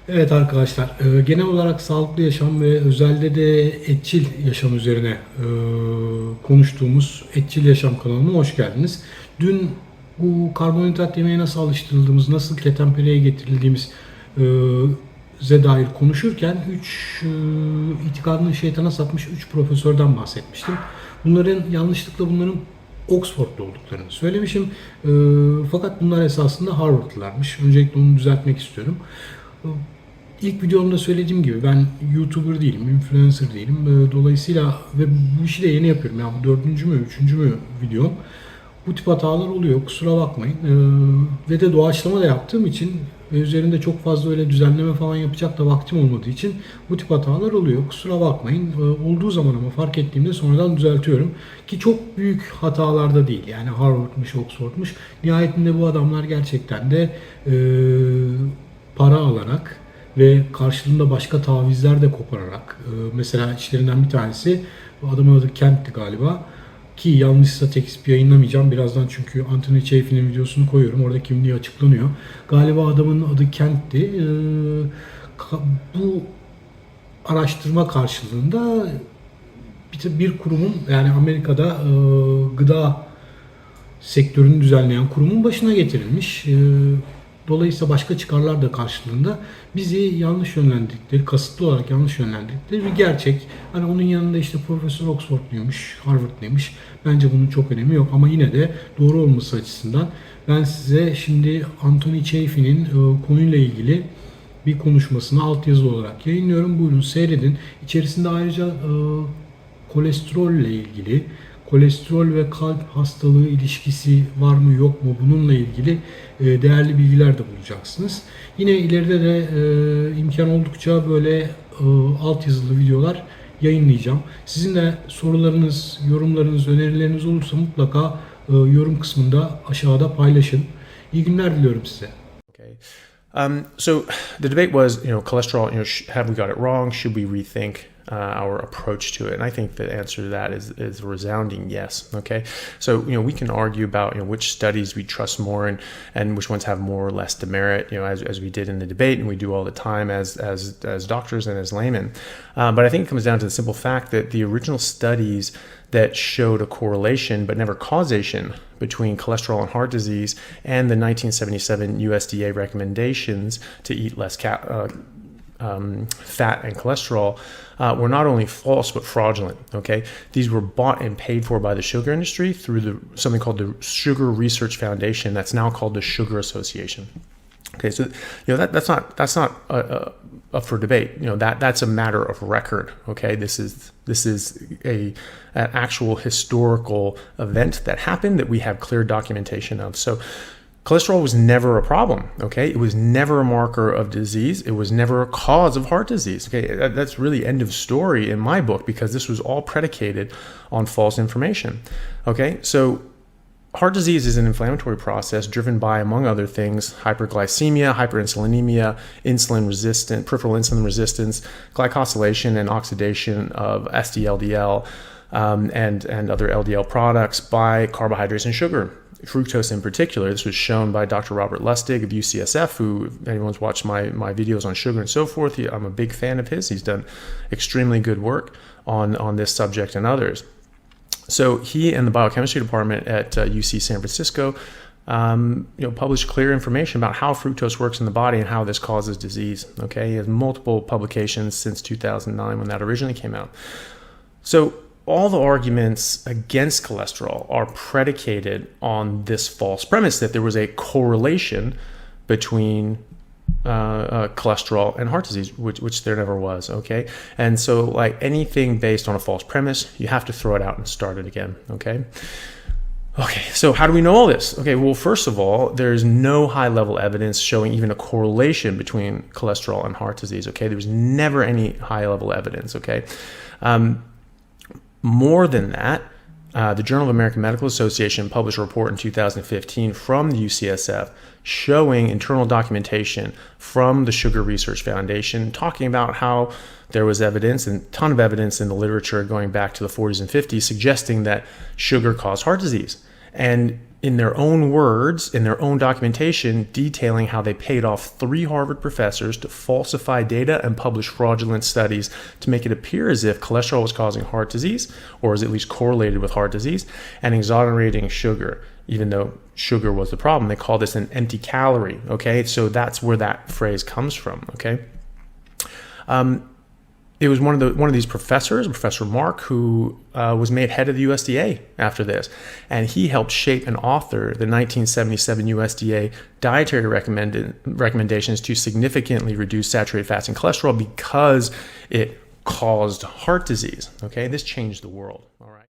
Evet arkadaşlar, genel olarak sağlıklı yaşam ve özelde de etçil yaşam üzerine konuştuğumuz Etçil Yaşam kanalına hoş geldiniz. Dün bu karbonhidrat yemeğe nasıl alıştırıldığımız, nasıl ketenpereye getirildiğimiz e, ze dair konuşurken 3 itikadını şeytana satmış 3 profesörden bahsetmiştim. Bunların Oxford'da olduklarını söylemişim. Fakat bunlar esasında Harvard'lılarmış. Öncelikle onu düzeltmek istiyorum. İlk videomda söylediğim gibi ben YouTuber değilim, influencer değilim. Dolayısıyla ve bu işi de yeni yapıyorum. Yani bu dördüncü mü, üçüncü mü videom. Bu tip hatalar oluyor, kusura bakmayın. Ve de doğaçlama da yaptığım için ve üzerinde çok fazla öyle düzenleme falan yapacak da vaktim olmadığı için bu tip hatalar oluyor. Kusura bakmayın. Olduğu zaman ama fark ettiğimde sonradan düzeltiyorum. Ki çok büyük hatalarda değil. Yani Harvard'mış, Oxford'muş. Nihayetinde bu adamlar gerçekten de para alarak ve karşılığında başka tavizler de kopararak, mesela işlerinden bir tanesi, adamın adı Kent'ti galiba, ki yanlışsa tekst yayınlamayacağım birazdan çünkü Anthony Chaffee'nin videosunu koyuyorum, orada kimliği açıklanıyor. Galiba adamın adı Kent'ti. Bu araştırma karşılığında bir kurumun, yani Amerika'da gıda sektörünü düzenleyen kurumun başına getirilmiş. Dolayısıyla başka çıkarlar da karşılığında bizi yanlış yönlendirdikleri, kasıtlı olarak yanlış yönlendirdikleri bir gerçek. Hani onun yanında işte Profesör Oxford'luymuş, Harvard'lıymış. Bence bunun çok önemi yok ama yine de doğru olması açısından ben size şimdi Anthony Chaffee'nin konuyla ilgili bir konuşmasını altyazılı olarak yayınlıyorum. Buyurun seyredin. İçerisinde ayrıca kolesterolle ilgili, kolesterol ve kalp hastalığı ilişkisi var mı yok mu bununla ilgili değerli bilgiler de bulacaksınız. Yine ileride de imkan oldukça böyle altyazılı videolar yayınlayacağım. Sizin de sorularınız, yorumlarınız, önerileriniz olursa mutlaka yorum kısmında aşağıda paylaşın. İyi günler diliyorum size. Okay. So the debate was, cholesterol. Have we got it wrong? Should we rethink our approach to it? And I think the answer to that is a resounding yes. Okay. So we can argue about which studies we trust more and which ones have more or less demerit. As we did in the debate, and we do all the time as doctors and as laymen. But I think it comes down to the simple fact that the original studies that showed a correlation but never causation between cholesterol and heart disease and the 1977 USDA recommendations to eat less fat and cholesterol were not only false but fraudulent. Okay, these were bought and paid for by the sugar industry through something called the Sugar Research Foundation. That's now called the Sugar Association. Okay, so that's not up for debate. That's a matter of record. Okay, this is an actual historical event that happened that we have clear documentation of. So cholesterol was never a problem. Okay, it was never a marker of disease. It was never a cause of heart disease. Okay, that's really end of story in my book because this was all predicated on false information. Okay, so heart disease is an inflammatory process driven by, among other things, hyperglycemia, hyperinsulinemia, peripheral insulin resistance, glycosylation and oxidation of SD-LDL and other LDL products by carbohydrates and sugar, fructose in particular. This was shown by Dr. Robert Lustig of UCSF, who, if anyone's watched my videos on sugar and so forth, I'm a big fan of his. He's done extremely good work on this subject and others. So he and the biochemistry department at UC San Francisco, published clear information about how fructose works in the body and how this causes disease. Okay, he has multiple publications since 2009 when that originally came out. So all the arguments against cholesterol are predicated on this false premise that there was a correlation between cholesterol and heart disease, which there never was. Okay, and so like anything based on a false premise, you have to throw it out and start it again. Okay, so how do we know all this? Okay, well, first of all, there's no high-level evidence showing even a correlation between cholesterol and heart disease. Okay, there was never any high-level evidence. Okay, more than that, the Journal of American Medical Association published a report in 2015 from the UCSF showing internal documentation from the Sugar Research Foundation talking about how there was evidence, and a ton of evidence in the literature going back to the 40s and 50s, suggesting that sugar caused heart disease. And in their own words, in their own documentation, detailing how they paid off 3 Harvard professors to falsify data and publish fraudulent studies to make it appear as if cholesterol was causing heart disease, or is at least correlated with heart disease, and exonerating sugar, even though sugar was the problem. They call this an empty calorie, okay? So that's where that phrase comes from, okay? It was one of these professors, Professor Mark, who was made head of the USDA after this, and he helped shape and author the 1977 USDA dietary recommendations to significantly reduce saturated fats and cholesterol because it caused heart disease. Okay, this changed the world. All right.